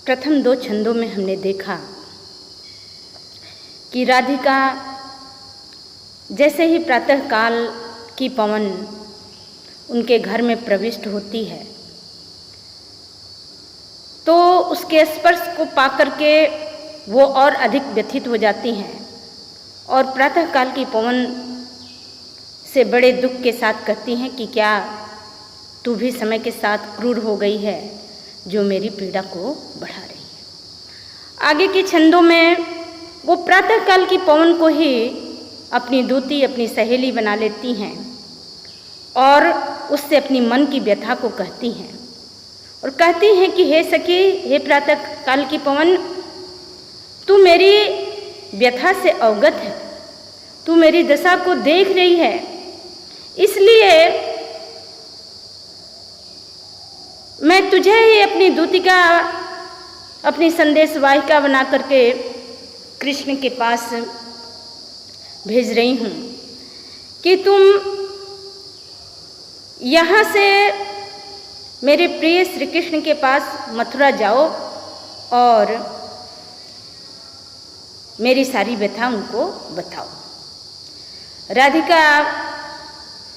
प्रथम दो छंदों में हमने देखा कि राधिका जैसे ही प्रातःकाल की पवन उनके घर में प्रविष्ट होती है तो उसके स्पर्श को पाकर के वो और अधिक व्यथित हो जाती हैं और प्रातःकाल की पवन से बड़े दुख के साथ कहती हैं कि क्या तू भी समय के साथ क्रूर हो गई है जो मेरी पीड़ा को बढ़ा रही है। आगे के छंदों में वो प्रातःकाल की पवन को ही अपनी दूती, अपनी सहेली बना लेती हैं और उससे अपनी मन की व्यथा को कहती हैं और कहती हैं कि हे सखी, हे प्रातःकाल की पवन, तू मेरी व्यथा से अवगत है, तू मेरी दशा को देख रही है, इसलिए मैं तुझे ही अपनी दूतिका, अपनी संदेशवाहिका बना करके कृष्ण के पास भेज रही हूँ कि तुम यहाँ से मेरे प्रिय श्री कृष्ण के पास मथुरा जाओ और मेरी सारी व्यथा उनको बताओ। राधिका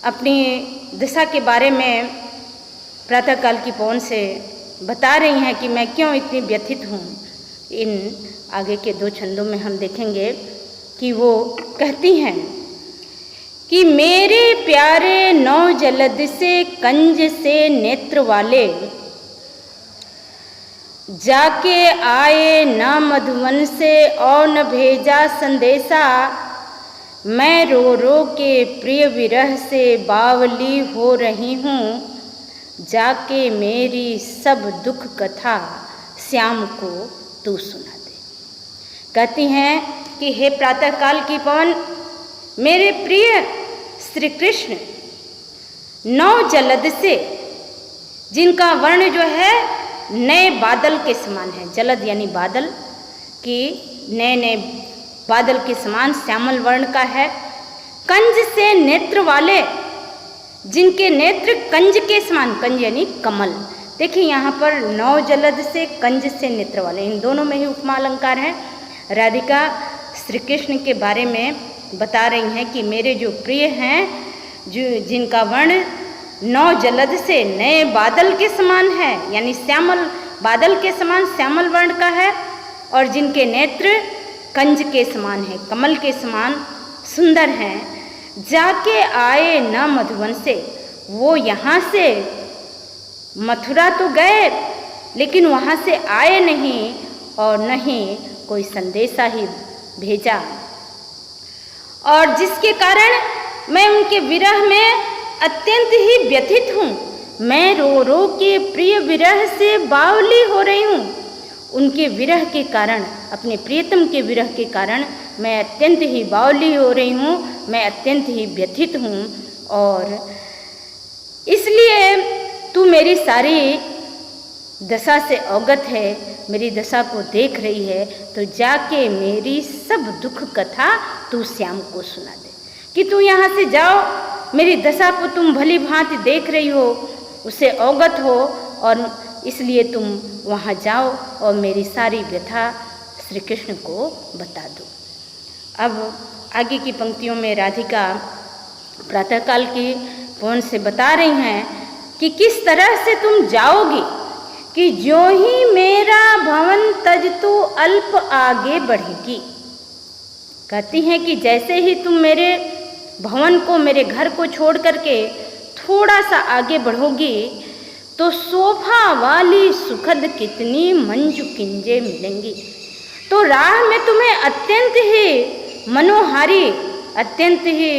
अपनी दशा के बारे में प्रातःकाल की पवन से बता रही हैं कि मैं क्यों इतनी व्यथित हूँ। इन आगे के दो छंदों में हम देखेंगे कि वो कहती हैं कि मेरे प्यारे नौ जलद से कंज से नेत्र वाले, जाके आए न मधुवन से और न भेजा संदेशा, मैं रो रो के प्रिय विरह से बावली हो रही हूँ, जाके मेरी सब दुख कथा श्याम को तू सुना दे। कहती हैं कि हे प्रातःकाल की पवन, मेरे प्रिय श्री कृष्ण नौ जलद से, जिनका वर्ण जो है नए बादल के समान है, जलद यानी बादल की नए नए बादल के समान श्यामल वर्ण का है, कंज से नेत्र वाले, जिनके नेत्र कंज के समान, कंज यानी कमल। देखिए यहाँ पर नौ जलद से कंज से नेत्र वाले, इन दोनों में ही उपमा अलंकार है। राधिका श्री कृष्ण के बारे में बता रही हैं कि मेरे जो प्रिय हैं, जो जिनका वर्ण नौ जलद से नए बादल के समान है, यानी श्यामल बादल के समान श्यामल वर्ण का है, और जिनके नेत्र कंज के समान है, कमल के समान सुंदर हैं, जाके आए न मधुवन से, वो यहाँ से मथुरा तो गए लेकिन वहाँ से आए नहीं और न ही कोई संदेशा ही भेजा, और जिसके कारण मैं उनके विरह में अत्यंत ही व्यथित हूँ। मैं रो रो के प्रिय विरह से बावली हो रही हूँ। उनके विरह के कारण, अपने प्रियतम के विरह के कारण मैं अत्यंत ही बावली हो रही हूँ, मैं अत्यंत ही व्यथित हूँ, और इसलिए तू मेरी सारी दशा से अवगत है, मेरी दशा को देख रही है, तो जाके मेरी सब दुख कथा तू श्याम को सुना दे। कि तू यहाँ से जाओ, मेरी दशा को तुम भली भांति देख रही हो, उसे अवगत हो, और इसलिए तुम वहाँ जाओ और मेरी सारी व्यथा श्री कृष्ण को बता दो। अब आगे की पंक्तियों में राधिका प्रातःकाल की पवन से बता रही हैं कि किस तरह से तुम जाओगी, कि जो ही मेरा भवन तज तू अल्प आगे बढ़ेगी। कहती हैं कि जैसे ही तुम मेरे भवन को, मेरे घर को छोड़ करके थोड़ा सा आगे बढ़ोगी तो शोभा वाली सुखद कितनी मंजू किंजे मिलेंगी। तो राह में तुम्हें अत्यंत ही मनोहारी, अत्यंत ही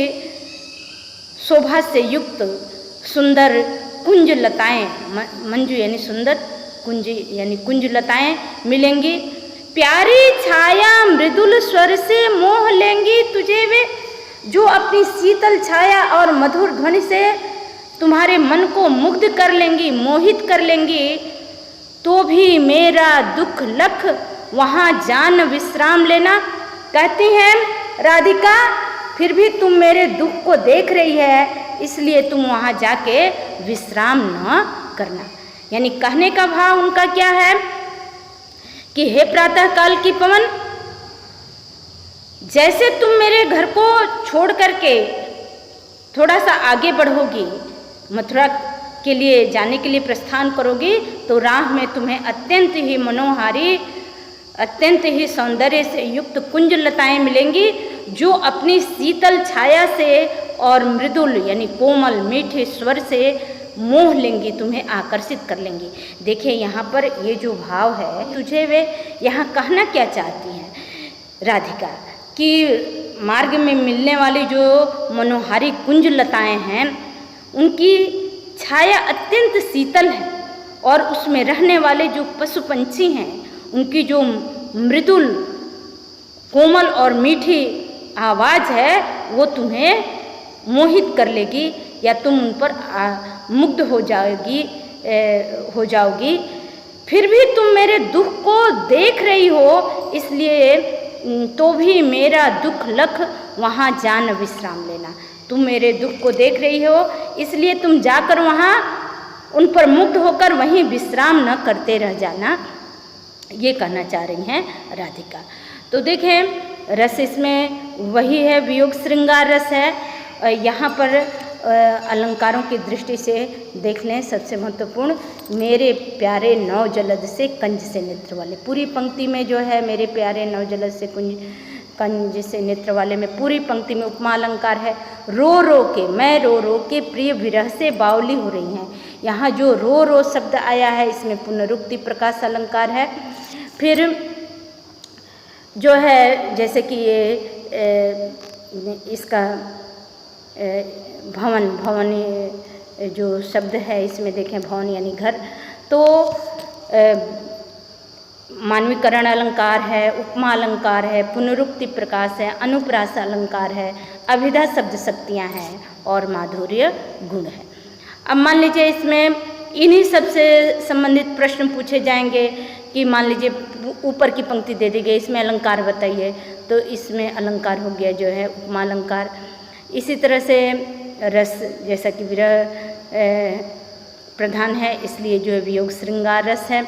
शोभा से युक्त सुंदर कुंज लताएं, मंजू यानी सुंदर, कुंज यानी कुंज लताएं मिलेंगी। प्यारी छाया मृदुल स्वर से मोह लेंगी तुझे वे, जो अपनी शीतल छाया और मधुर ध्वनि से तुम्हारे मन को मुग्ध कर लेंगी, मोहित कर लेंगी। तो भी मेरा दुख लख वहाँ जान विश्राम लेना। कहती हैं राधिका, फिर भी तुम मेरे दुख को देख रही है, इसलिए तुम वहाँ जाके विश्राम न करना। यानी कहने का भाव उनका क्या है कि हे प्रातः काल की पवन, जैसे तुम मेरे घर को छोड़ करके थोड़ा सा आगे बढ़ोगी, मथुरा के लिए जाने के लिए प्रस्थान करोगी, तो राह में तुम्हें अत्यंत ही मनोहारी, अत्यंत ही सौंदर्य से युक्त कुंज लताएं मिलेंगी, जो अपनी शीतल छाया से और मृदुल यानी कोमल मीठे स्वर से मोह लेंगी, तुम्हें आकर्षित कर लेंगी। देखिए यहाँ पर ये जो भाव है, तुझे वे यहाँ कहना क्या चाहती हैं राधिका, कि मार्ग में मिलने वाली जो मनोहारी कुंज लताएं हैं, उनकी छाया अत्यंत शीतल है, और उसमें रहने वाले जो पशु पंछी हैं, उनकी जो मृदुल कोमल और मीठी आवाज़ है, वो तुम्हें मोहित कर लेगी, या तुम उन पर मुग्ध हो जाओगी। फिर भी तुम मेरे दुख को देख रही हो, इसलिए तो भी मेरा दुख लख वहाँ जान विश्राम लेना। तुम मेरे दुख को देख रही हो, इसलिए तुम जाकर वहाँ उन पर मुग्ध होकर वहीं विश्राम न करते रह जाना, ये कहना चाह रही हैं राधिका। तो देखें रस इसमें वही है, वियोग श्रृंगार रस है। यहाँ पर अलंकारों की दृष्टि से देख लें, सबसे महत्वपूर्ण, मेरे प्यारे नौ जलद से कंज से नेत्र वाले, पूरी पंक्ति में जो है मेरे प्यारे नौ जलद से कंज से नेत्र वाले में पूरी पंक्ति में उपमा अलंकार है। रो रो के, मैं रो रो के प्रिय विरह से बावली हो रही हैं। यहाँ जो रो रो शब्द आया है, इसमें पुनरुक्ति प्रकाश अलंकार है। फिर जो है जैसे कि ये इसका भवनी जो शब्द है, इसमें देखें भवन यानी घर, तो मानवीकरण अलंकार है, उपमा अलंकार है, पुनरुक्ति प्रकाश है, अनुप्रास अलंकार है, अभिधा शब्द शक्तियाँ हैं और माधुर्य गुण है। अब मान लीजिए इसमें इन्हीं सबसे संबंधित प्रश्न पूछे जाएंगे कि मान लीजिए ऊपर की पंक्ति दे दी गई, इसमें अलंकार बताइए, तो इसमें अलंकार हो गया जो है उपमा अलंकार। इसी तरह से रस, जैसा कि विरह प्रधान है, इसलिए जो है वियोग श्रृंगार रस है।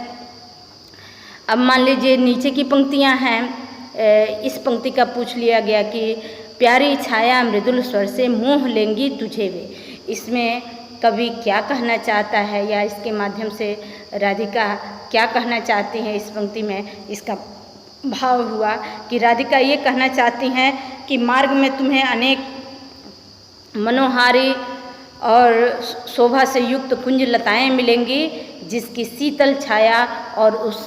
अब मान लीजिए नीचे की पंक्तियां हैं, इस पंक्ति का पूछ लिया गया कि प्यारी छाया मृदुल स्वर से मोह लेंगी तुझे वे। इसमें कवि क्या कहना चाहता है, या इसके माध्यम से राधिका क्या कहना चाहती हैं इस पंक्ति में, इसका भाव हुआ कि राधिका ये कहना चाहती हैं कि मार्ग में तुम्हें अनेक मनोहारी और शोभा से युक्त कुंज लताएं मिलेंगी, जिसकी शीतल छाया और उस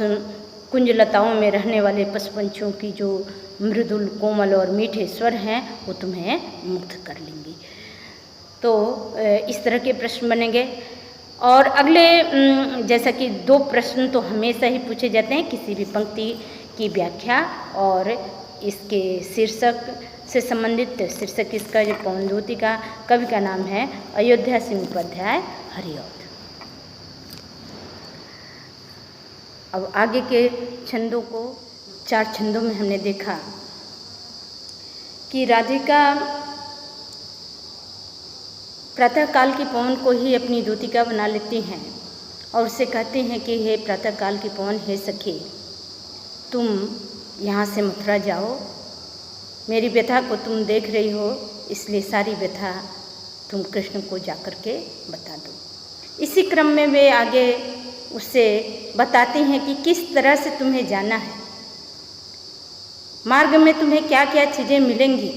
कुंज लताओं में रहने वाले पशु पंछियों की जो मृदुल कोमल और मीठे स्वर हैं, वो तुम्हें मुग्ध कर लेंगी। तो इस तरह के प्रश्न बनेंगे। और अगले जैसा कि दो प्रश्न तो हमेशा ही पूछे जाते हैं, किसी भी पंक्ति की व्याख्या और इसके शीर्षक से संबंधित। शीर्षक इसका जो पवनद्योति का कवि का नाम है अयोध्या सिंह उपाध्याय हरिऔध। अब आगे के छंदों को 4 छंदों में हमने देखा कि राधिका प्रातःकाल की पवन को ही अपनी दूतिका बना लेती हैं और उससे कहती हैं कि हे प्रातःकाल की पवन, हे सखी, तुम यहाँ से मथुरा जाओ, मेरी व्यथा को तुम देख रही हो, इसलिए सारी व्यथा तुम कृष्ण को जाकर के बता दो। इसी क्रम में वे आगे उससे बताती हैं कि किस तरह से तुम्हें जाना है, मार्ग में तुम्हें क्या क्या चीज़ें मिलेंगी।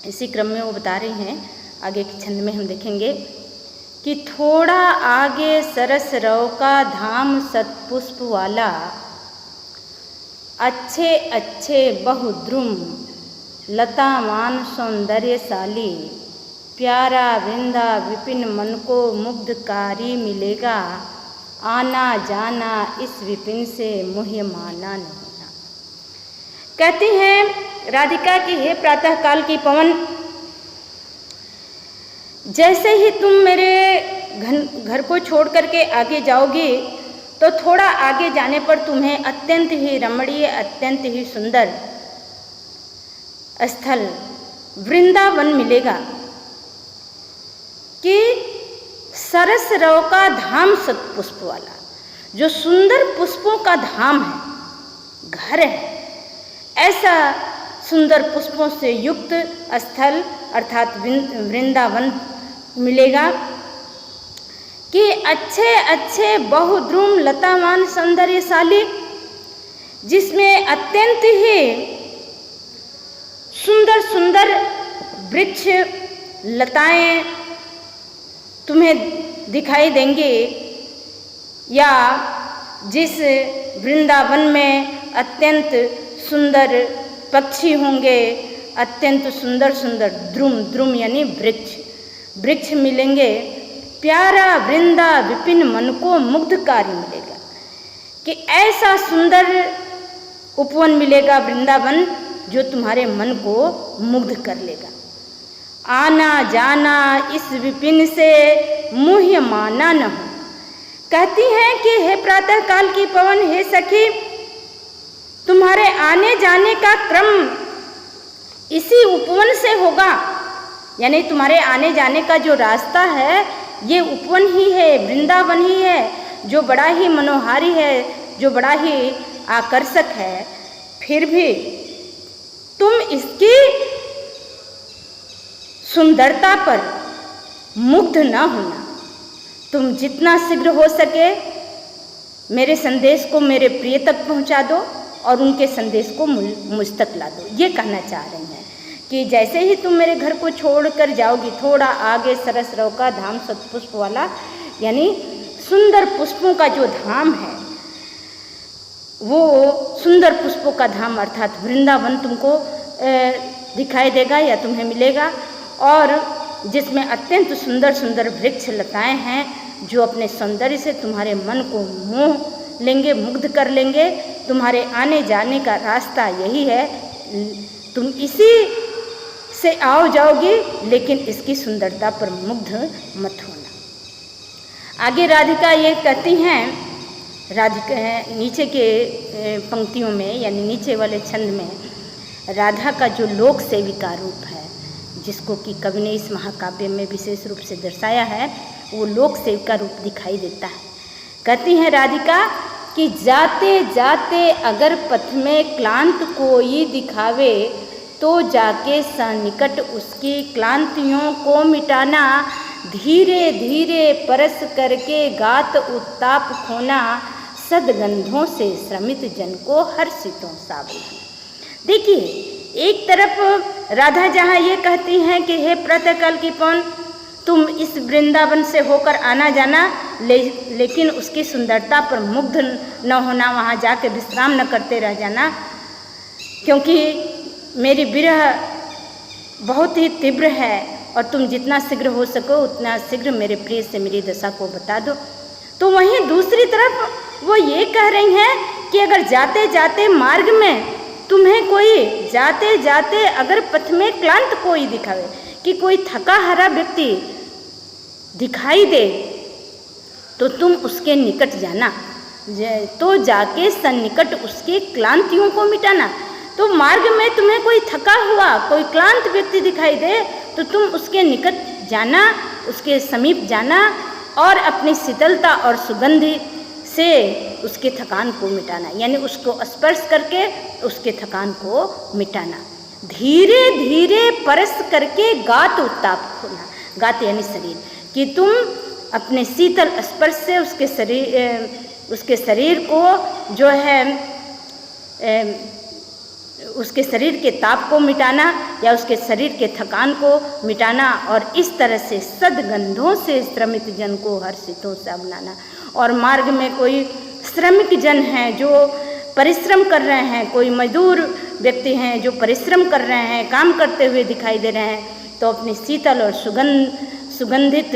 इसी क्रम में वो बता रही हैं, आगे के छंद में हम देखेंगे कि थोड़ा आगे सरस रव का धाम सतपुष्प वाला, अच्छे अच्छे बहुद्रुम लतामान सौंदर्यशाली, प्यारा वृंदा विपिन मन को मुग्धकारी मिलेगा, आना जाना इस विपिन से मुह्यमाना न होना। कहती हैं राधिका कि हे प्रातःकाल की पवन, जैसे ही तुम मेरे घर को छोड़ करके आगे जाओगी, तो थोड़ा आगे जाने पर तुम्हें अत्यंत ही रमणीय, अत्यंत ही सुंदर स्थल वृंदावन मिलेगा कि सरस रव का धाम सतपुष्प वाला, जो सुंदर पुष्पों का धाम है। घर है। ऐसा सुंदर पुष्पों से युक्त स्थल अर्थात वृंदावन मिलेगा कि अच्छे अच्छे बहुद्रुम लतावान सौंदर्यशाली, जिसमें अत्यंत ही सुंदर सुंदर वृक्ष लताएं तुम्हें दिखाई देंगे, या जिस वृंदावन में अत्यंत सुंदर पक्षी होंगे, अत्यंत सुंदर सुंदर द्रुम यानी वृक्ष मिलेंगे। प्यारा वृंदा विपिन मन को मुग्धकारी मिलेगा कि ऐसा सुंदर उपवन मिलेगा वृंदावन जो तुम्हारे मन को मुग्ध कर लेगा। आना जाना इस विपिन से मुह्य माना न हो। कहती हैं कि हे प्रातः काल की पवन, हे सखी, तुम्हारे आने जाने का क्रम इसी उपवन से होगा, यानी तुम्हारे आने जाने का जो रास्ता है ये उपवन ही है, वृंदावन ही है, जो बड़ा ही मनोहारी है, जो बड़ा ही आकर्षक है। फिर भी तुम इसकी सुंदरता पर मुग्ध न होना। तुम जितना शीघ्र हो सके मेरे संदेश को मेरे प्रिय तक पहुंचा दो और उनके संदेश को मुझ तक ला दो। ये कहना चाह रही हैं कि जैसे ही तुम मेरे घर को छोड़कर जाओगी, थोड़ा आगे सरसरव का धाम सतपुष्प वाला, यानी सुंदर पुष्पों का जो धाम है, वो सुंदर पुष्पों का धाम अर्थात वृंदावन तुमको दिखाई देगा या तुम्हें मिलेगा, और जिसमें अत्यंत सुंदर सुंदर वृक्ष लताएं हैं जो अपने सौंदर्य से तुम्हारे मन को मोह लेंगे, मुग्ध कर लेंगे। तुम्हारे आने जाने का रास्ता यही है, तुम इसी से आओ जाओगी, लेकिन इसकी सुंदरता पर मुग्ध मत होना। आगे राधिका ये कहती हैं, राधिका नीचे के पंक्तियों में यानी नीचे वाले छंद में राधा का जो लोक सेविका रूप है, जिसको कि कवि ने इस महाकाव्य में विशेष रूप से दर्शाया है, वो लोक सेविका रूप दिखाई देता है। कहती हैं राधिका कि जाते जाते अगर पथ में क्लांत कोई दिखावे, तो जाके सनिकट उसकी क्लांतियों को मिटाना, धीरे धीरे परस करके गात उत्ताप खोना, सदगंधों से श्रमित जन को हर्षितों सावधान। देखिए, एक तरफ राधा जहाँ ये कहती हैं कि हे प्रातःकाल की पवन, तुम इस वृंदावन से होकर आना जाना, लेकिन उसकी सुंदरता पर मुग्ध न होना, वहाँ जाके विश्राम न करते रह जाना, क्योंकि मेरी विरह बहुत ही तीव्र है और तुम जितना शीघ्र हो सको उतना शीघ्र मेरे प्रिय से मेरी दशा को बता दो। तो वहीं दूसरी तरफ वो ये कह रही हैं कि अगर जाते जाते मार्ग में तुम्हें कोई जाते जाते अगर पथ में क्लांत कोई दिखावे, कि कोई थका हारा व्यक्ति दिखाई दे, तो तुम उसके निकट जाना, तो जाके सन्निकट उसके क्लांतियों को मिटाना। तो मार्ग में तुम्हें कोई थका हुआ कोई क्लांत व्यक्ति दिखाई दे तो तुम उसके निकट जाना, उसके समीप जाना और अपनी शीतलता और सुगंधि से उसके थकान को मिटाना, यानी उसको स्पर्श करके उसके थकान को मिटाना। धीरे धीरे परस करके गात उत्ताप खोना, गात यानी शरीर, कि तुम अपने शीतल स्पर्श से उसके शरीर को जो है उसके शरीर के ताप को मिटाना या उसके शरीर के थकान को मिटाना, और इस तरह से सदगंधों से श्रमित जन को हर्षितों से बनाना। और मार्ग में कोई श्रमिक जन हैं जो परिश्रम कर रहे हैं, कोई मजदूर व्यक्ति हैं जो परिश्रम कर रहे हैं, काम करते हुए दिखाई दे रहे हैं, तो अपनी शीतल और सुगंधित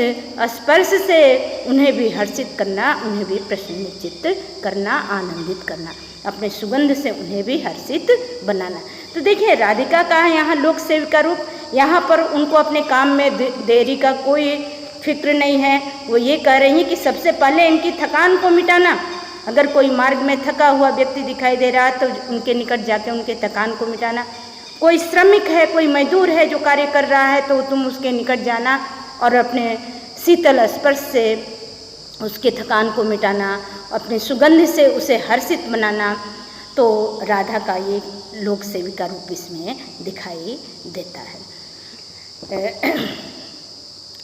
स्पर्श से उन्हें भी हर्षित करना, उन्हें भी प्रसन्नचित्त करना, आनंदित करना, अपने सुगंध से उन्हें भी हर्षित बनाना। तो देखिए राधिका का है यहाँ लोक सेविका रूप, यहाँ पर उनको अपने काम में देरी का कोई फिक्र नहीं है। वो ये कह रही हैं कि सबसे पहले इनकी थकान को मिटाना। अगर कोई मार्ग में थका हुआ व्यक्ति दिखाई दे रहा है तो उनके निकट जाके उनके थकान को मिटाना। कोई श्रमिक है, कोई मजदूर है जो कार्य कर रहा है, तो तुम उसके निकट जाना और अपने शीतल स्पर्श से उसके थकान को मिटाना, अपने सुगंध से उसे हर्षित बनाना। तो राधा का ये लोक सेविका रूप इसमें दिखाई देता है,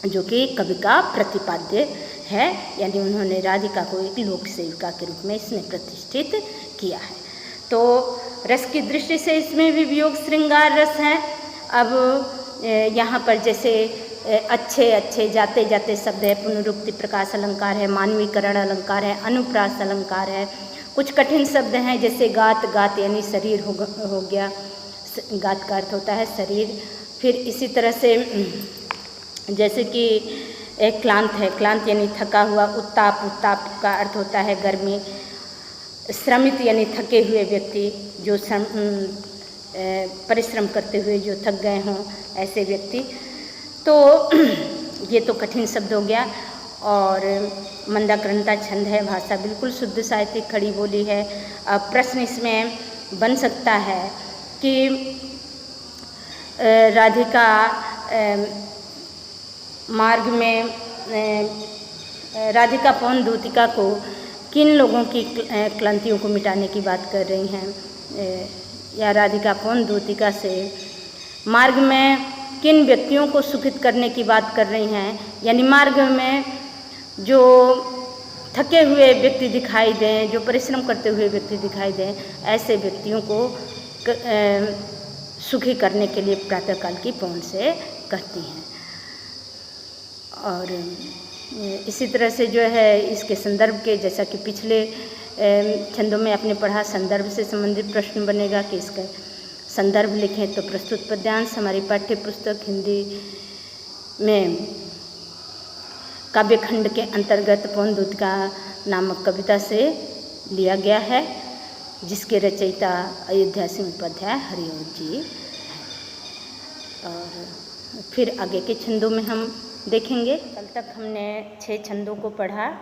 जो कि कवि का प्रतिपाद्य है, यानी उन्होंने राधिका को एक लोक सेविका के रूप में इसमें प्रतिष्ठित किया है। तो रस की दृष्टि से इसमें भी वियोग श्रृंगार रस है। अब यहाँ पर जैसे अच्छे अच्छे जाते जाते शब्द है, पुनरुक्ति प्रकाश अलंकार है, मानवीकरण अलंकार है, अनुप्रास अलंकार है। कुछ कठिन शब्द हैं जैसे गात, गात यानी शरीर हो गया, गात का अर्थ होता है शरीर। फिर इसी तरह से जैसे कि एक क्लांत है, क्लांत यानी थका हुआ। उत्ताप, उत्ताप का अर्थ होता है गर्मी। श्रमित यानी थके हुए व्यक्ति, जो परिश्रम करते हुए जो थक गए हों ऐसे व्यक्ति। तो ये तो कठिन शब्द हो गया। और मंदाक्रांता छंद है, भाषा बिल्कुल शुद्ध साहित्यिक खड़ी बोली है। अब प्रश्न इसमें बन सकता है कि राधिका मार्ग में राधिका पौन दूतिका को किन लोगों की क्लांतियों को मिटाने की बात कर रही हैं, या राधिका पौन दूतिका से मार्ग में किन व्यक्तियों को सुखित करने की बात कर रही हैं। यानी मार्ग में जो थके हुए व्यक्ति दिखाई दें, जो परिश्रम करते हुए व्यक्ति दिखाई दें, ऐसे व्यक्तियों को सुखी करने के लिए प्रातःकाल की पौन से कहती हैं। और इसी तरह से जो है इसके संदर्भ के, जैसा कि पिछले छंदों में आपने पढ़ा, संदर्भ से संबंधित प्रश्न बनेगा कि इसका संदर्भ लिखें। तो प्रस्तुत पद्यांश हमारी पाठ्य पुस्तक हिंदी में काव्यखंड के अंतर्गत पौन दूतिका नामक कविता से लिया गया है, जिसके रचयिता अयोध्या सिंह उपाध्याय हरिओं जी हैं। और फिर आगे के छंदों में हम देखेंगे। कल तक हमने 6 छंदों को पढ़ा,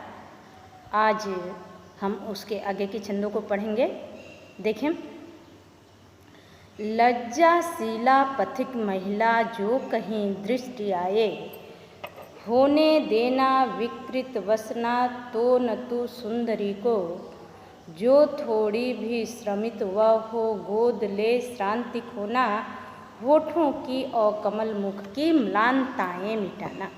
आज हम उसके आगे के छंदों को पढ़ेंगे। देखें, लज्जाशीला पथिक महिला जो कहीं दृष्टि आए, होने देना विकृत वसना तो न तू सुंदरी को, जो थोड़ी भी श्रमित वह हो गोद ले श्रांति खोना, होठों की और कमल मुख की म्लानताएं मिटाना।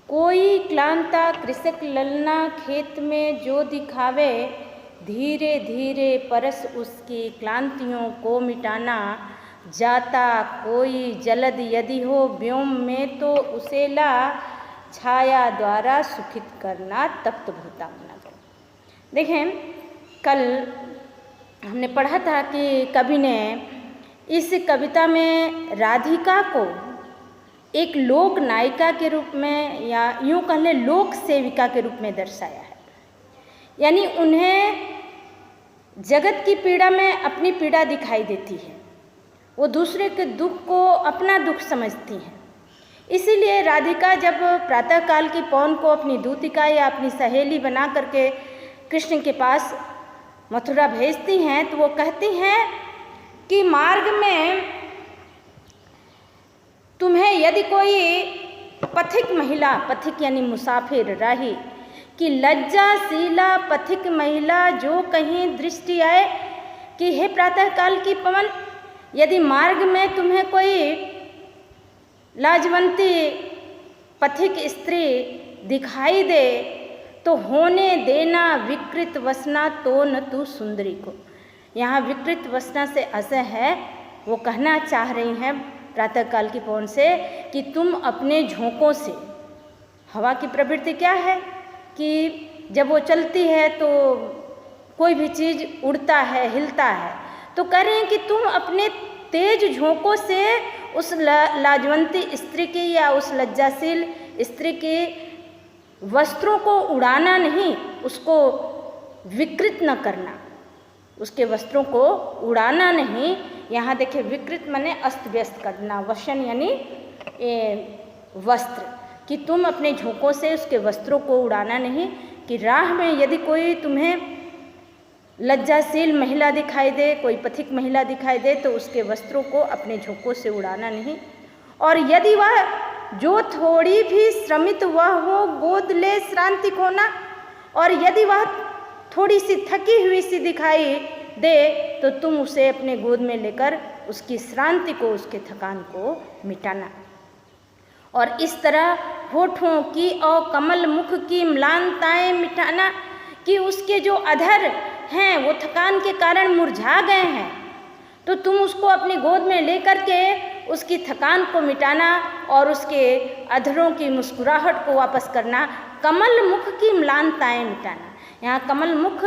कोई क्लांता कृषक ललना खेत में जो दिखावे, धीरे धीरे परस उसकी क्लांतियों को मिटाना। जाता कोई जलद यदि हो व्योम में तो उसे ला, छाया द्वारा सुखित करना तप्त भूतामना को। देखें, कल हमने पढ़ा था कि कवि ने इस कविता में राधिका को एक लोक नायिका के रूप में, या यूँ कह लें लोक सेविका के रूप में दर्शाया है। यानी उन्हें जगत की पीड़ा में अपनी पीड़ा दिखाई देती है, वो दूसरे के दुख को अपना दुख समझती हैं। इसीलिए राधिका जब प्रातःकाल की पौन को अपनी दूतिका या अपनी सहेली बना करके कृष्ण के पास मथुरा भेजती हैं, तो वो कहती हैं कि मार्ग में तुम्हें यदि कोई पथिक महिला, पथिक यानी मुसाफिर राही, कि लज्जाशीला पथिक महिला जो कहीं दृष्टि आए, कि हे प्रातःकाल की पवन, यदि मार्ग में तुम्हें कोई लाजवंती पथिक स्त्री दिखाई दे, तो होने देना विकृत वसना तो न तू सुंदरी को। यहाँ विकृत वसना से आशय है, वो कहना चाह रही हैं प्रातःकाल की पौन से कि तुम अपने झोंकों से, हवा की प्रवृत्ति क्या है कि जब वो चलती है तो कोई भी चीज़ उड़ता है, हिलता है, तो कह रहे हैं कि तुम अपने तेज झोंकों से उस लाजवंती स्त्री की या उस लज्जाशील स्त्री के वस्त्रों को उड़ाना नहीं, उसको विकृत न करना, उसके वस्त्रों को उड़ाना नहीं। यहाँ देखिए, विकृत माने अस्त व्यस्त करना, वशन यानी वस्त्र, कि तुम अपने झोंकों से उसके वस्त्रों को उड़ाना नहीं। कि राह में यदि कोई तुम्हें लज्जाशील महिला दिखाई दे, कोई पथिक महिला दिखाई दे, तो उसके वस्त्रों को अपने झोंकों से उड़ाना नहीं। और यदि वह जो थोड़ी भी श्रमित वह हो गोद ले श्रांति खोना, और यदि वह थोड़ी सी थकी हुई सी दिखाई दे तो तुम उसे अपने गोद में लेकर उसकी श्रांति को, उसके थकान को मिटाना। और इस तरह होठों की और कमल मुख की म्लानताएं मिटाना, कि उसके जो अधर हैं वो थकान के कारण मुरझा गए हैं, तो तुम उसको अपनी गोद में लेकर के उसकी थकान को मिटाना और उसके अधरों की मुस्कुराहट को वापस करना, कमल मुख की म्लानताएं मिटाना। यहाँ कमल मुख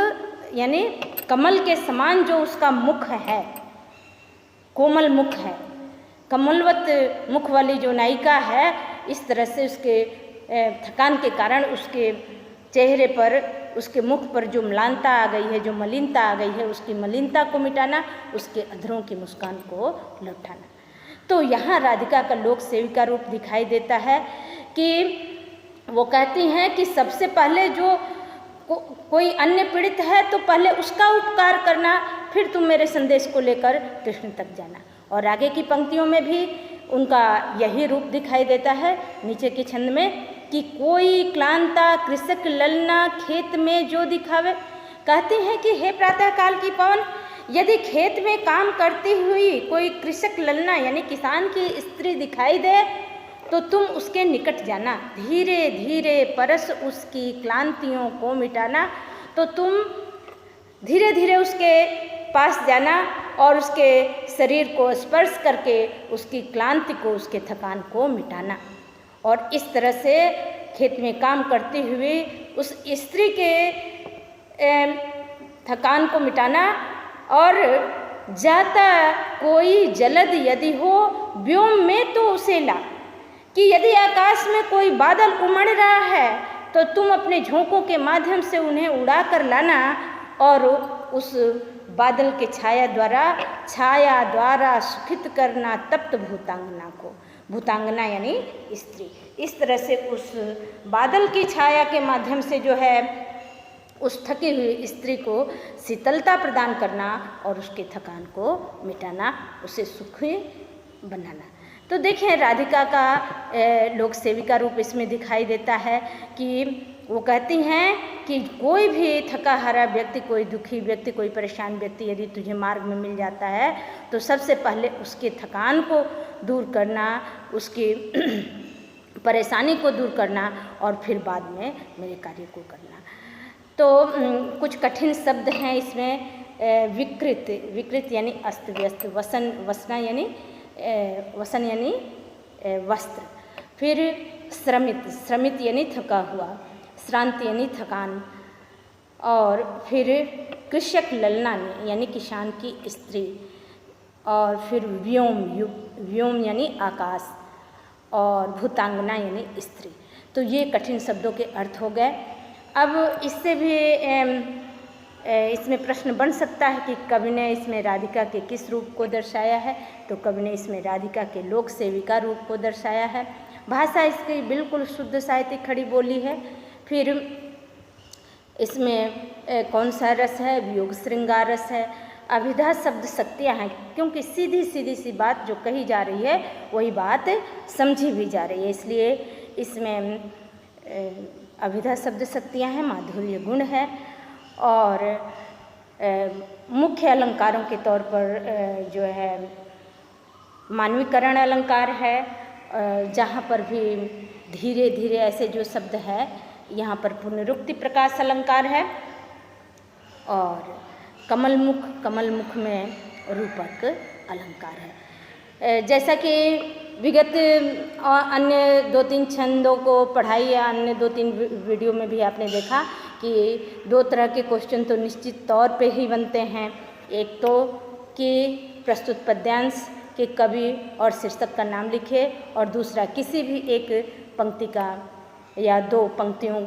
यानी कमल के समान जो उसका मुख है, कोमल मुख है, कमलवत मुख वाली जो नायिका है, इस तरह से उसके थकान के कारण उसके चेहरे पर, उसके मुख पर जो म्लानता आ गई है, जो मलिनता आ गई है, उसकी मलिनता को मिटाना, उसके अधरों की मुस्कान को लौटाना। तो यहाँ राधिका का लोक सेविका रूप दिखाई देता है कि वो कहती हैं कि सबसे पहले जो कोई अन्य पीड़ित है तो पहले उसका उपकार करना, फिर तुम मेरे संदेश को लेकर कृष्ण तक जाना। और आगे की पंक्तियों में भी उनका यही रूप दिखाई देता है, नीचे के छंद में, कि कोई क्लांता कृषक ललना खेत में जो दिखावे। कहते हैं कि हे प्रातःकाल की पवन, यदि खेत में काम करती हुई कोई कृषक ललना यानी किसान की स्त्री दिखाई दे तो तुम उसके निकट जाना, धीरे धीरे परस उसकी क्लांतियों को मिटाना। तो तुम धीरे धीरे उसके पास जाना और उसके शरीर को स्पर्श करके उसकी क्लांति को, उसके थकान को मिटाना। और इस तरह से खेत में काम करते हुए उस स्त्री के थकान को मिटाना। और जाता कोई जलद यदि हो व्योम में तो उसे ला, कि यदि आकाश में कोई बादल उमड़ रहा है तो तुम अपने झोंकों के माध्यम से उन्हें उड़ा कर लाना और उस बादल के छाया द्वारा सुखित करना तप्त भूतांगना को। भूतांगना यानी स्त्री। इस तरह से उस बादल की छाया के माध्यम से जो है उस थकी हुई स्त्री को शीतलता प्रदान करना और उसके थकान को मिटाना, उसे सुखी बनाना। तो देखें राधिका का लोक सेविका रूप इसमें दिखाई देता है कि वो कहती हैं कि कोई भी थका हारा व्यक्ति, कोई दुखी व्यक्ति, कोई परेशान व्यक्ति यदि तुझे मार्ग में मिल जाता है तो सबसे पहले उसके थकान को दूर करना, उसकी परेशानी को दूर करना और फिर बाद में मेरे कार्य को करना। तो कुछ कठिन शब्द हैं इसमें। विकृत यानी अस्त व्यस्त, वसन यानी वस्त्र, फिर श्रमित यानी थका हुआ, श्रांति यानी थकान, और फिर कृषक ललना यानी किसान की स्त्री, और फिर व्योम यानी आकाश, और भूतांगना यानी स्त्री। तो ये कठिन शब्दों के अर्थ हो गए। अब इससे भी इसमें प्रश्न बन सकता है कि कवि ने इसमें राधिका के किस रूप को दर्शाया है। तो कवि ने इसमें राधिका के लोक सेविका रूप को दर्शाया है। भाषा इसकी बिल्कुल शुद्ध साहित्यिक खड़ी बोली है। फिर इसमें कौन सा रस है, वियोग श्रृंगार रस है, अभिधा शब्द शक्तियाँ हैं, क्योंकि सीधी सी बात जो कही जा रही है वही बात समझी भी जा रही है, इसलिए इसमें अभिधा शब्द शक्तियाँ हैं, माधुर्य गुण है, और मुख्य अलंकारों के तौर पर जो है मानवीकरण अलंकार है, जहाँ पर भी धीरे धीरे ऐसे जो शब्द है, यहाँ पर पुनरुक्ति प्रकाश अलंकार है, और कमल मुख में रूपक अलंकार है। जैसा कि विगत अन्य 2-3 छंदों को पढ़ाई या अन्य 2-3 वीडियो में भी आपने देखा कि 2 तरह के क्वेश्चन तो निश्चित तौर पे ही बनते हैं। एक तो कि प्रस्तुत पद्यांश के कवि और शीर्षक का नाम लिखे, और दूसरा किसी भी एक पंक्ति का या 2 पंक्तियों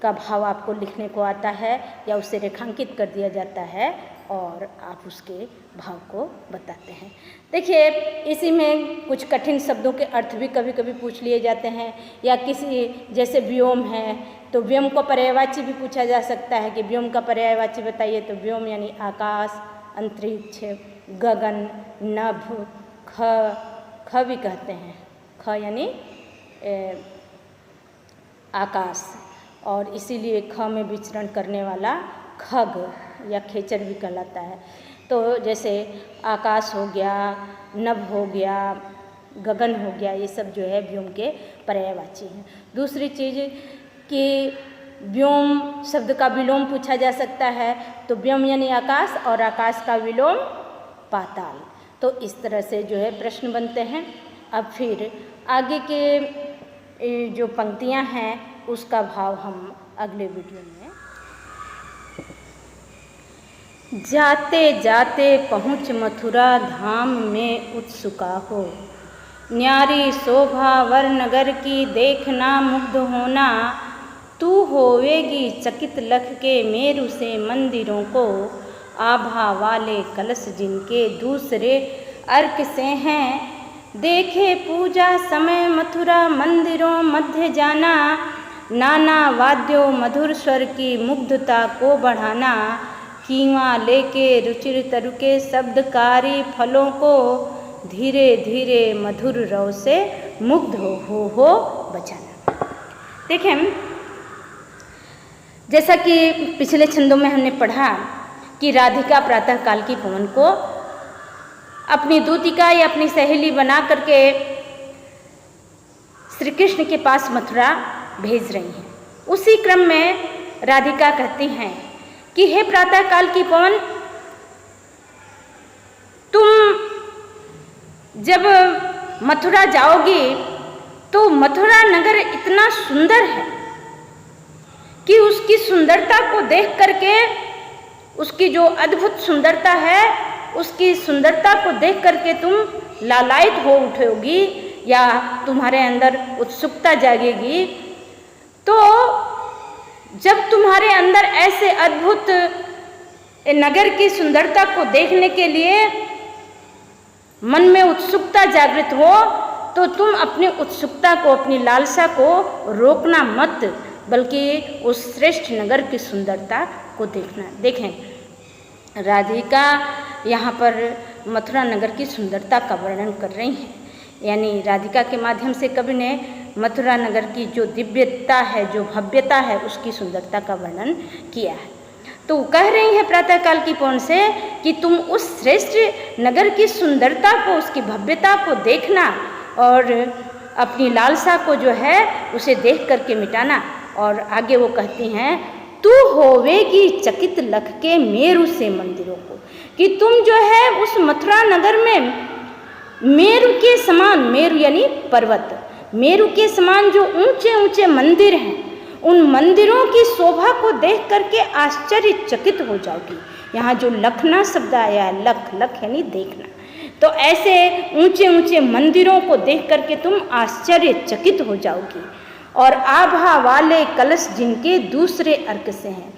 का भाव आपको लिखने को आता है या उसे रेखांकित कर दिया जाता है और आप उसके भाव को बताते हैं। देखिए, इसी में कुछ कठिन शब्दों के अर्थ भी कभी कभी पूछ लिए जाते हैं, या किसी जैसे व्योम है तो व्योम को पर्यायवाची भी पूछा जा सकता है कि व्योम का पर्यायवाची बताइए। तो व्योम यानी आकाश, अंतरिक्ष, गगन, नभ, ख भी कहते हैं, ख यानी आकाश, और इसीलिए ख में विचरण करने वाला खग या खेचर भी कहलाता है। तो जैसे आकाश हो गया, नभ हो गया, गगन हो गया, ये सब जो है व्योम के पर्यायवाची हैं। दूसरी चीज़ कि व्योम शब्द का विलोम पूछा जा सकता है, तो व्योम यानी आकाश और आकाश का विलोम पाताल। तो इस तरह से जो है प्रश्न बनते हैं। अब फिर आगे के जो पंक्तियां हैं उसका भाव हम अगले वीडियो में। जाते जाते पहुँच मथुरा धाम में उत्सुका हो, न्यारी शोभा वर नगर की देखना मुग्ध होना, तू होवेगी चकित लख के मेरु से मंदिरों को, आभा वाले कलश जिनके दूसरे अर्क से हैं, देखे पूजा समय मथुरा मंदिरों मध्य जाना, नाना वाद्यों मधुर स्वर की मुग्धता को बढ़ाना, कीवा लेके रुचिर तरुके शब्दकारी फलों को, धीरे धीरे मधुर रव से मुग्ध हो बचाना। देखें, जैसा कि पिछले छंदों में हमने पढ़ा कि राधिका प्रातःकाल की पवन को अपनी दूतिका या अपनी सहेली बना करके श्री कृष्ण के पास मथुरा भेज रही हैं। उसी क्रम में राधिका कहती हैं कि हे प्रातःकाल की पवन, तुम जब मथुरा जाओगी तो मथुरा नगर इतना सुंदर है कि उसकी सुंदरता को देख करके, उसकी जो अद्भुत सुंदरता है, उसकी सुंदरता को देख करके तुम लालायित हो उठोगी या तुम्हारे अंदर उत्सुकता जागेगी। तो जब तुम्हारे अंदर ऐसे अद्भुत नगर की सुंदरता को देखने के लिए मन में उत्सुकता जागृत हो, तो तुम अपनी उत्सुकता को, अपनी लालसा को रोकना मत, बल्कि उस श्रेष्ठ नगर की सुंदरता को देखना। देखें, राधिका यहाँ पर मथुरा नगर की सुंदरता का वर्णन कर रही हैं। यानी राधिका के माध्यम से कवि ने मथुरा नगर की जो दिव्यता है, जो भव्यता है, उसकी सुंदरता का वर्णन किया है। तो कह रही हैं प्रातःकाल की पवन से कि तुम उस श्रेष्ठ नगर की सुंदरता को, उसकी भव्यता को देखना और अपनी लालसा को जो है उसे देख करके मिटाना। और आगे वो कहती हैं, तू होवेगी चकित लख के मेरु से मंदिरों को, कि तुम जो है उस मथुरा नगर में मेरु के समान, मेरु यानी पर्वत, मेरु के समान जो ऊंचे ऊंचे मंदिर हैं, उन मंदिरों की शोभा को देख करके आश्चर्यचकित हो जाओगी। यहाँ जो लखना शब्द आया है, लख यानी देखना, तो ऐसे ऊंचे ऊंचे मंदिरों को देख करके तुम आश्चर्यचकित हो जाओगी। और आभा वाले कलश जिनके दूसरे अर्क से हैं,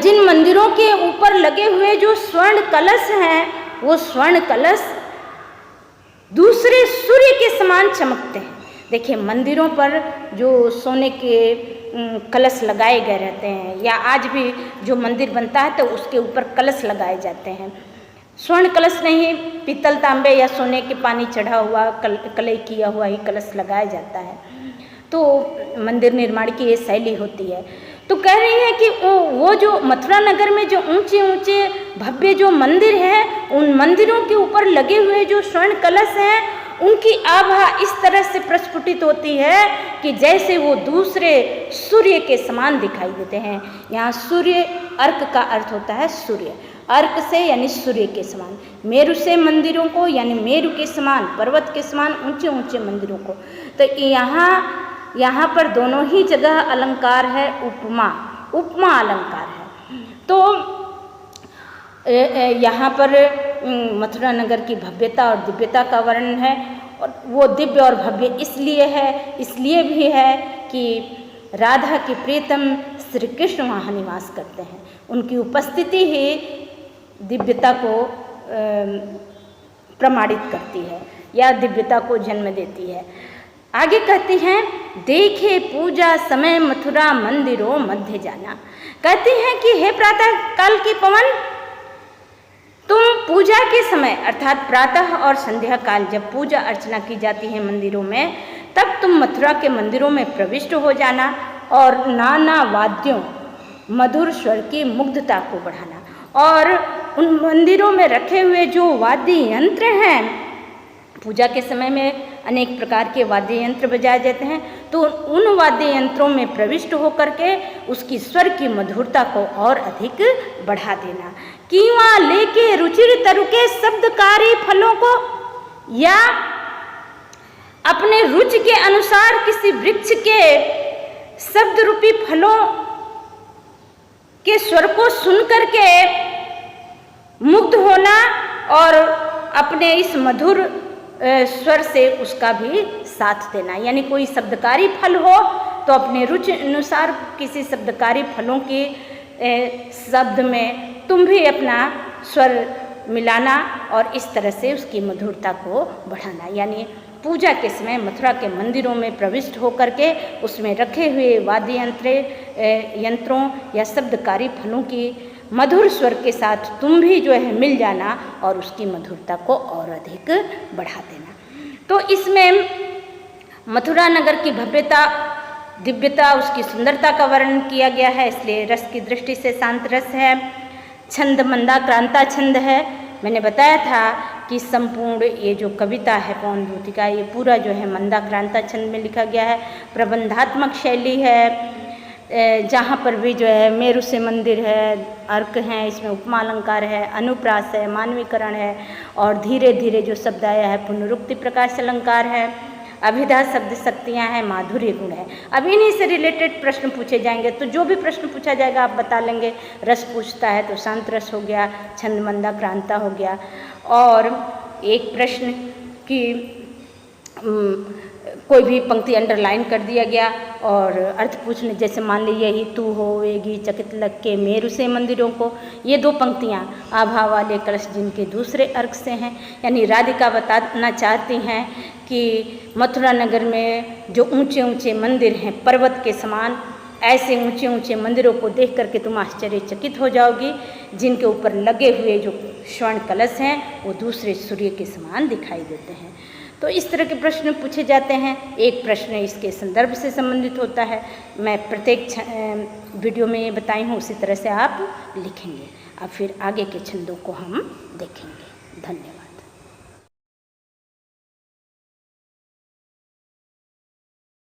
जिन मंदिरों के ऊपर लगे हुए जो स्वर्ण कलश हैं, वो स्वर्ण कलश दूसरे सूर्य के समान चमकते हैं। देखिए, मंदिरों पर जो सोने के कलश लगाए गए रहते हैं, या आज भी जो मंदिर बनता है तो उसके ऊपर कलश लगाए जाते हैं। स्वर्ण कलश नहीं, पीतल तांबे या सोने के पानी चढ़ा हुआ कलई किया हुआ ही कलश लगाया जाता है। तो मंदिर निर्माण की ये शैली होती है। तो कह रही है कि वो जो मथुरा नगर में जो ऊंचे ऊंचे भव्य जो मंदिर हैं, उन मंदिरों के ऊपर लगे हुए जो स्वर्ण कलश हैं, उनकी आभा इस तरह से प्रस्फुटित होती है कि जैसे वो दूसरे सूर्य के समान दिखाई देते हैं। यहाँ सूर्य, अर्क का अर्थ होता है सूर्य, अर्क से यानी सूर्य के समान, मेरु से मंदिरों को यानी मेरु के समान, पर्वत के समान ऊंचे ऊंचे मंदिरों को। तो यहाँ पर दोनों ही जगह अलंकार है, उपमा अलंकार है। तो यहाँ पर मथुरा नगर की भव्यता और दिव्यता का वर्णन है। और वो दिव्य और भव्य इसलिए भी है कि राधा के प्रियतम श्री कृष्ण वहाँ निवास करते हैं। उनकी उपस्थिति ही दिव्यता को प्रमाणित करती है या दिव्यता को जन्म देती है। आगे कहती हैं, देखे पूजा समय मथुरा मंदिरों मध्य जाना। कहती हैं कि हे प्रातः काल की पवन, तुम पूजा के समय अर्थात प्रातः और संध्या काल जब पूजा अर्चना की जाती है मंदिरों में, तब तुम मथुरा के मंदिरों में प्रविष्ट हो जाना और नाना वाद्यों मधुर स्वर की मुग्धता को बढ़ाना। और उन मंदिरों में रखे हुए जो वाद्य यंत्र हैं, पूजा के समय में अनेक प्रकार के वाद्य यंत्र बजाए जाते हैं, तो उन वाद्य यंत्रों में प्रविष्ट होकर के उसकी स्वर की मधुरता को और अधिक बढ़ा देना। कीवा लेके रुचिर तरुके शब्दकारी फलों को, या अपने रुचि के अनुसार किसी वृक्ष के शब्द रूपी फलों के स्वर को सुन करके मुग्ध होना और अपने इस मधुर स्वर से उसका भी साथ देना। यानी कोई शब्दकारी फल हो तो अपने रुचि अनुसार किसी शब्दकारी फलों के शब्द में तुम भी अपना स्वर मिलाना और इस तरह से उसकी मधुरता को बढ़ाना। यानी पूजा के समय मथुरा के मंदिरों में प्रविष्ट होकर के उसमें रखे हुए वाद्य यंत्रों या शब्दकारी फलों की मधुर स्वर के साथ तुम भी जो है मिल जाना और उसकी मधुरता को और अधिक बढ़ा देना। तो इसमें मथुरा नगर की भव्यता, दिव्यता, उसकी सुंदरता का वर्णन किया गया है, इसलिए रस की दृष्टि से शांत रस है। छंद मंदाक्रांता छंद है। मैंने बताया था कि संपूर्ण ये जो कविता है पवन दूतिका, ये पूरा जो है मंदाक्रांता छंद में लिखा गया है। प्रबंधात्मक शैली है, जहाँ पर भी जो है मेरु से मंदिर है, अर्क हैं, इसमें उपमा अलंकार है, अनुप्रास है, मानवीकरण है, और धीरे धीरे जो शब्द आया है पुनरुक्ति प्रकाश अलंकार है, अभिधा शब्द शक्तियाँ हैं, माधुर्य गुण है। अब इन्हीं से रिलेटेड प्रश्न पूछे जाएंगे, तो जो भी प्रश्न पूछा जाएगा आप बता लेंगे। रस पूछता है तो शांत रस हो गया, छंद मंदाक्रांता हो गया, और एक प्रश्न की कोई भी पंक्ति अंडरलाइन कर दिया गया और अर्थ पूछने, जैसे मान लीजिए यही तू होएगी चकित लग के मेरु से मंदिरों को, ये दो पंक्तियाँ आभा वाले कलश जिनके दूसरे अर्क से हैं। यानी राधिका बताना चाहती हैं कि मथुरा नगर में जो ऊंचे ऊंचे मंदिर हैं पर्वत के समान, ऐसे ऊंचे ऊंचे मंदिरों को देख करके तुम आश्चर्यचकित हो जाओगी, जिनके ऊपर लगे हुए जो स्वर्ण कलश हैं वो दूसरे सूर्य के समान दिखाई देते हैं। तो इस तरह के प्रश्न पूछे जाते हैं। एक प्रश्न इसके संदर्भ से संबंधित होता है। मैं प्रत्येक वीडियो में ये बताई हूँ, उसी तरह से आप लिखेंगे। अब फिर आगे के छंदों को हम देखेंगे। धन्यवाद।